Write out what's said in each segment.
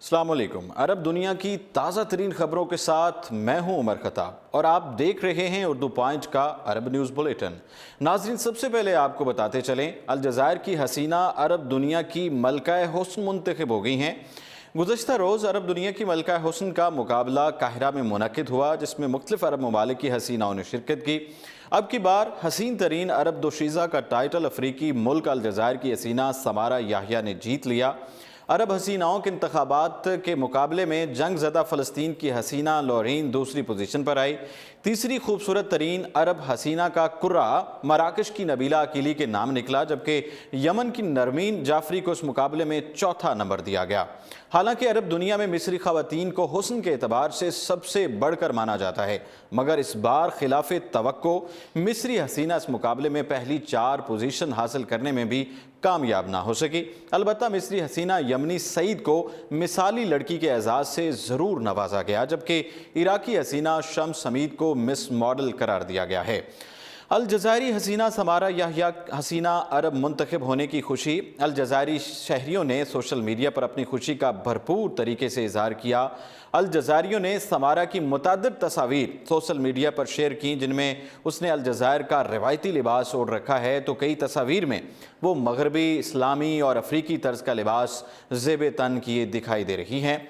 अस्सलाम वालेकुम। अरब दुनिया की ताज़ा तरीन खबरों के साथ मैं हूं उमर खताब और आप देख रहे हैं उर्दू पॉइंट का अरब न्यूज़ बुलेटिन। नाजरीन, सबसे पहले आपको बताते चलें, अल जज़ायर की हसीना अरब दुनिया की मलका हुस्न मुंतखब हो गई हैं। गुज़श्ता रोज़ अरब दुनिया की मलका हुस्न का मुकाबला काहिरा में मुनक़िद हुआ, जिसमें मुख्तलिफ अरब ममालिक की हसीनाओं ने शिरकत की। अब की बार हसीन तरीन अरब दोशीज़ा का टाइटल अफ्रीकी मुल्क अल जज़ायर की हसीना समारा याहिया ने जीत लिया। अरब हसीनाओं के इंतखाबात के मुकाबले में जंग ज़दा फ़लस्तीन की हसीना लॉरीन दूसरी पोजीशन पर आई। तीसरी खूबसूरत तरीन अरब हसीना का कुर्रा मराकश की नबीला अकीली के नाम निकला, जबकि यमन की नरमीन जाफरी को इस मुकाबले में चौथा नंबर दिया गया। हालांकि अरब दुनिया में मिस्री ख़वातीन को हुस्न के एतबार से सबसे बढ़कर माना जाता है, मगर इस बार खिलाफ तवक्को मिस्री हसीना इस मुकाबले में पहली 4 पोजीशन हासिल करने में भी कामयाब ना हो सकी। अलबत्ता मिस्री हसीना यमनी सईद को मिसाली लड़की के एजाज़ से ज़रूर नवाजा गया, जबकि इराकी हसीना शम्स हमीद को मिस मॉडल करार दिया गया है। अल जज़ायरी हसीना समारा याहिया हसीना अरब मुंतखब होने की खुशी अल जज़ायरी शहरियों ने सोशल मीडिया पर अपनी खुशी का भरपूर तरीके से इजहार किया। अल जज़ायरियों ने समारा की मुतअद्दिद तस्वीर सोशल मीडिया पर शेयर की, जिनमें उसने अल जज़ायर का रिवायती लिबास ओढ़ रखा है, तो कई तस्वीर में वो मगरबी, इस्लामी और अफ्रीकी तर्ज का लिबास ज़ेब तन किए दिखाई दे रही हैं।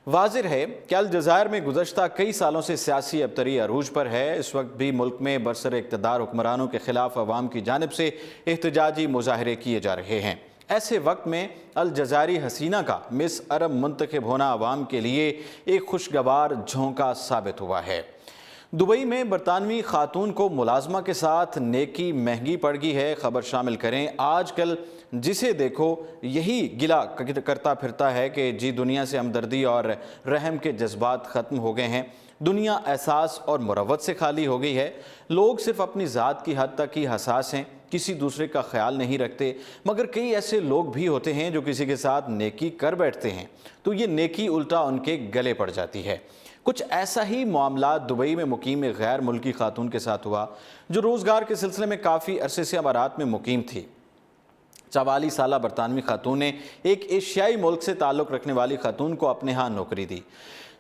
वाज़िह है कि अल जज़ायर में गुज़श्ता कई सालों से सियासी अबतरी अरूज पर है। इस वक्त भी मुल्क में बरसर इक़्तिदार हुक्मरानों के खिलाफ अवाम की जानिब से एहतजाजी मुजाहरे किए जा रहे हैं। ऐसे वक्त में अल जज़ायरी हसीना का मिस अरब मुंतखब होना अवाम के लिए एक खुशगवार झोंका साबित हुआ है। दुबई में बरतानवी खातून को मुलाजमा के साथ नेकी महंगी पड़ गई है। खबर शामिल करें, आजकल जिसे देखो यही गिला करता फिरता है कि जी दुनिया से हमदर्दी और रहम के जज्बात ख़त्म हो गए हैं। दुनिया एहसास और मुरव्वत से खाली हो गई है। लोग सिर्फ अपनी ज़ात की हद तक ही हसास हैं, किसी दूसरे का ख्याल नहीं रखते। मगर कई ऐसे लोग भी होते हैं जो किसी के साथ नेकी कर बैठते हैं तो ये नेकी उल्टा उनके गले पड़ जाती है। कुछ ऐसा ही मामला दुबई में मुकीम एक गैर मुल्की खातून के साथ हुआ, जो रोज़गार के सिलसिले में काफ़ी अरसे से अमारात में मुकीम थी। 44 साला बरतानवी खातून ने एक एशियाई मुल्क से ताल्लुक़ रखने वाली खातून को अपने यहाँ नौकरी दी।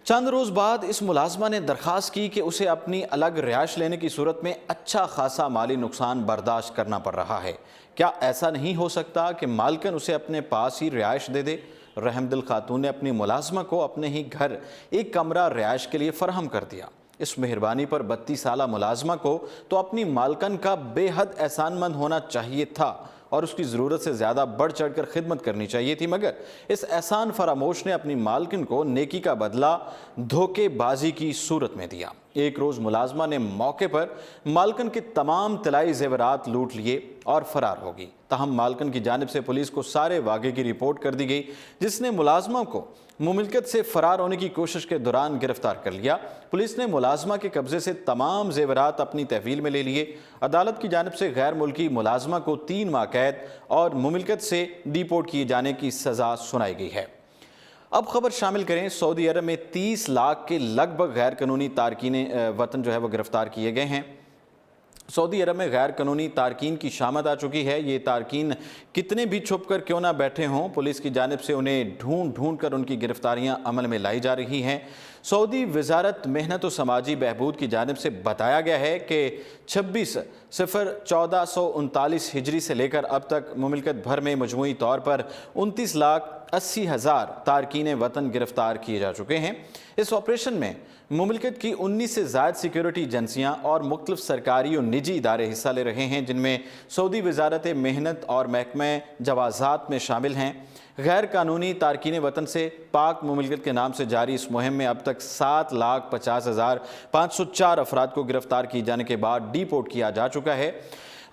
चंद रोज़ बाद इस मुलाजमा ने दरख्वास्त की कि उसे अपनी अलग रिहाइश लेने की सूरत में अच्छा खासा माली नुकसान बर्दाश्त करना पड़ रहा है। क्या ऐसा नहीं हो सकता कि मालकन उसे अपने पास ही रिहाइश दे दे? रहमदिल खातून ने अपनी मुलाजमा को अपने ही घर एक कमरा रिहाइश के लिए फराहम कर दिया। इस मेहरबानी पर 32 साला मुलाजमा को तो अपनी मालकन का बेहद एहसानमंद होना चाहिए था और उसकी ज़रूरत से ज़्यादा बढ़ चढ़ कर खिदमत करनी चाहिए थी, मगर इस एहसान फरामोश ने अपनी मालकिन को नेकी का बदला धोखेबाजी की सूरत में दिया। एक रोज़ मुलाजमा ने मौके पर मालकन के तमाम तलाई ज़ेवरात लूट लिए और फरार हो गई। ताहम मालकन की जानिब से पुलिस को सारे वाक़े की रिपोर्ट कर दी गई, जिसने मुलाजमा को मुमलिकत से फरार होने की कोशिश के दौरान गिरफ्तार कर लिया। पुलिस ने मुलाजमा के कब्जे से तमाम ज़ेवरात अपनी तहवील में ले लिए। अदालत की जानिब से गैर मुल्की मुलाजमा को 3 माह कैद और मुमलिकत से डिपोर्ट किए जाने की सज़ा सुनाई गई है। अब खबर शामिल करें, सऊदी अरब में 30 लाख के लगभग गैर कानूनी तारकीन वतन जो है वो गिरफ्तार किए गए हैं। सऊदी अरब में गैर कानूनी तारकीन की शामत आ चुकी है। ये तारकीन कितने भी छुप कर क्यों ना बैठे हों, पुलिस की जानिब से उन्हें ढूंढ ढूंढ कर उनकी गिरफ्तारियां अमल में लाई जा रही हैं। सऊदी वजारत मेहनत व समाजी बहबूद की जानिब से बताया गया है कि 26/0/1439 हिजरी से लेकर अब तक मुमलिकत भर में मजमूई तौर पर 29,80,000 तारकीन वतन गिरफ्तार किए जा चुके हैं। इस ऑपरेशन में मुमलिकत की 19 से ज़ायद सिक्योरिटी एजेंसियाँ और मुख्तलिफ सरकारी और निजी इदारे हिस्सा ले रहे हैं, जिनमें सऊदी वजारत मेहनत और महकमा जवाज़ात में शामिल हैं। गैर कानूनी तारकीन वतन से पाक मुमलिकत के नाम से जारी इस मुहिम में अब तक 7,50,504 अफराद को गिरफ्तार किए जाने के बाद डिपोर्ट किया जा चुका है।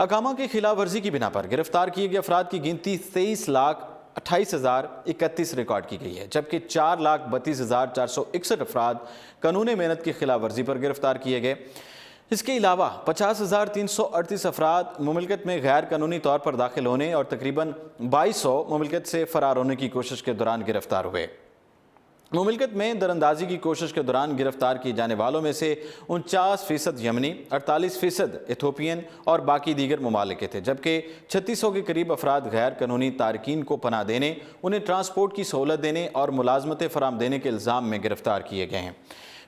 अकामा की खिलाफ वर्जी की बिना पर गिरफ्तार किए गए अफराद की गिनती 23,28,031 रिकॉर्ड की गई है, जबकि 4,32,461 अफराद कानून मेहनत की खिलाफ वर्जी पर गिरफ्तार किए गए। इसके अलावा 50,338 अफराद मुमलिकत में गैर कानूनी तौर पर दाखिल होने और तकरीबन 2200 मुमलिकत से फरार होने की कोशिश के दौरान गिरफ्तार हुए। मुमलिकत में दरअंदाजी की कोशिश के दौरान गिरफ्तार किए जाने वालों में से 49% यमनी, 48% इथोपियन और बाकी दीगर ममालिक के थे, जबकि 3600 के करीब अफराद गैर कानूनी तारकीन को पनाह देने, उन्हें ट्रांसपोर्ट की सहूलत देने और मुलाजमतें फराम देने के इल्ज़ाम में गिरफ्तार किए गए हैं।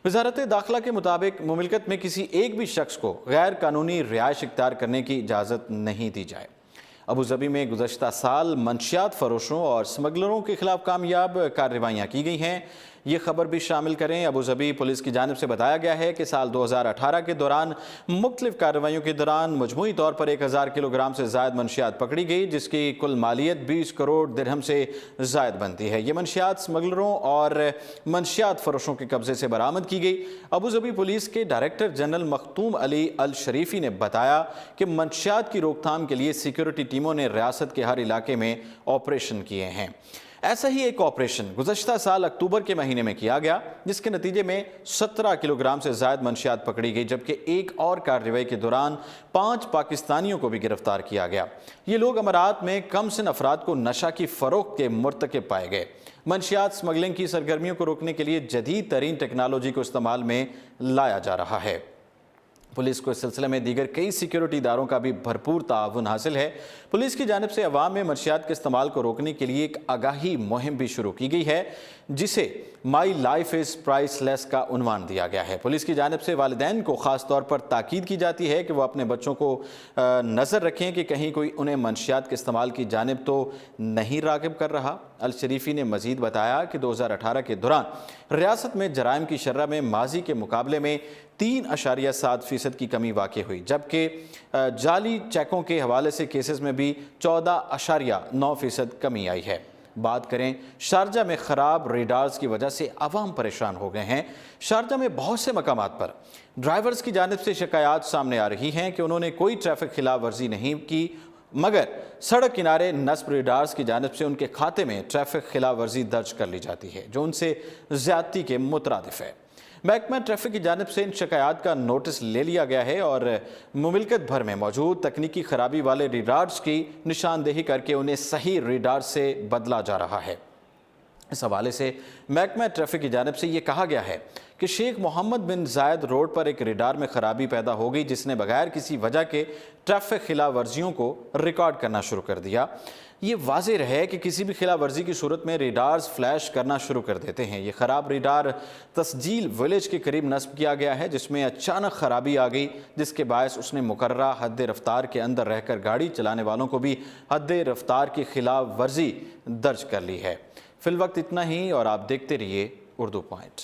वजारत दाखिला के मुताबिक मुमलिकत में किसी एक भी शख्स को गैर कानूनी रिहाइश इख्तियार करने की इजाज़त नहीं दी जाए। अबू धाबी में गुज़श्ता साल मंशियात फरोशों और स्मगलरों के खिलाफ कामयाब कार्रवाइयाँ की गई हैं। ये खबर भी शामिल करें। अबू धाबी पुलिस की जानिब से बताया गया है कि साल 2018 के दौरान मुख्तलिफ कार्रवाइयों के दौरान मजमूई तौर पर 1000 किलोग्राम से ज़ायद मंशियात पकड़ी गई, जिसकी कुल मालियत 20 करोड़ दिरहम से ज़ायद बनती है। ये मंशियात स्मगलरों और मंशियात फरोशों के कब्जे से बरामद की गई। अबू धाबी पुलिस के डायरेक्टर जनरल मखतूम अली अल शरीफी ने बताया कि मंशियात की रोकथाम के लिए सिक्योरिटी टीमों ने रियासत के हर इलाके में ऑपरेशन किए हैं। ऐसा ही एक ऑपरेशन गुज़श्ता साल अक्टूबर के महीने में किया गया, जिसके नतीजे में 17 किलोग्राम से ज़ायद मंशियात पकड़ी गई, जबकि एक और कार्रवाई के दौरान 5 पाकिस्तानियों को भी गिरफ्तार किया गया। ये लोग अमारात में कम सिन अफराद को नशा की फ़रोख्त के मुर्तकिब पाए गए। मंशियात स्मगलिंग की सरगर्मियों को रोकने के लिए जदीद तरीन टेक्नोलॉजी को इस्तेमाल में लाया जा रहा है। पुलिस को इस सिलसिले में दीगर कई सिक्योरिटी इदारों का भी भरपूर ताउन हासिल है। पुलिस की जानिब से अवाम में मंशियात के इस्तेमाल को रोकने के लिए एक आगाही मुहिम भी शुरू की गई है, जिसे माई लाइफ इज़ प्राइसलेस का उन्वान दिया गया है। पुलिस की जानिब से वालिदैन को ख़ास तौर पर ताकीद की जाती है कि वह अपने बच्चों को नज़र रखें कि कहीं कोई उन्हें मंशियात के इस्तेमाल की जानिब तो नहीं राग़िब कर रहा। अल शरीफी ने मज़ीद बताया कि 2018 के दौरान रियासत में जराइम की शर्ह में माजी के मुकाबले में 3.7% की कमी वाक़ हुई, जबकि जाली चेकों के हवाले से केसेस में भी 14.9% कमी आई है। बात करें शारजा में ख़राब रेडार्स की वजह से आवाम परेशान हो गए हैं। शारजा में बहुत से मकामात पर ड्राइवर्स की जानिब से शिकायत सामने आ रही हैं कि उन्होंने कोई ट्रैफिक खिलाफ वर्जी नहीं की, मगर सड़क किनारे नस्ब रेडार्स की जानिब से उनके खाते में ट्रैफिक खिलाफ वर्जी दर्ज कर ली जाती है, जो उनसे ज़्यादती के मुतरादिफ है। महकमा ट्रैफिक की जानिब से इन शिकायत का नोटिस ले लिया गया है और मुमलिकत भर में मौजूद तकनीकी खराबी वाले रेडार्स की निशानदेही करके उन्हें सही रेडार से बदला जा रहा है। इस हवाले से महकमा ट्रैफिक की जानिब से ये कहा गया है कि शेख मोहम्मद बिन जायद रोड पर एक रेडार में खराबी पैदा हो गई, जिसने बगैर किसी वजह के ट्रैफिक खिलाफ वर्जियों को रिकॉर्ड करना शुरू कर दिया। ये वाज़ेह रहे कि किसी भी खिलाफ वर्जी की सूरत में रेडार्स फ्लैश करना शुरू कर देते हैं। ये ख़राब रेडार तस्जील विलेज के करीब नस्ब किया गया है, जिसमें अचानक ख़राबी आ गई, जिसके बायस उसने मुकर्ररा हद रफ्तार के अंदर रहकर गाड़ी चलाने वालों को भी हद रफ्तार की खिलाफ वर्जी दर्ज कर ली है। फिल वक्त इतना ही और आप देखते रहिए उर्दू पॉइंट।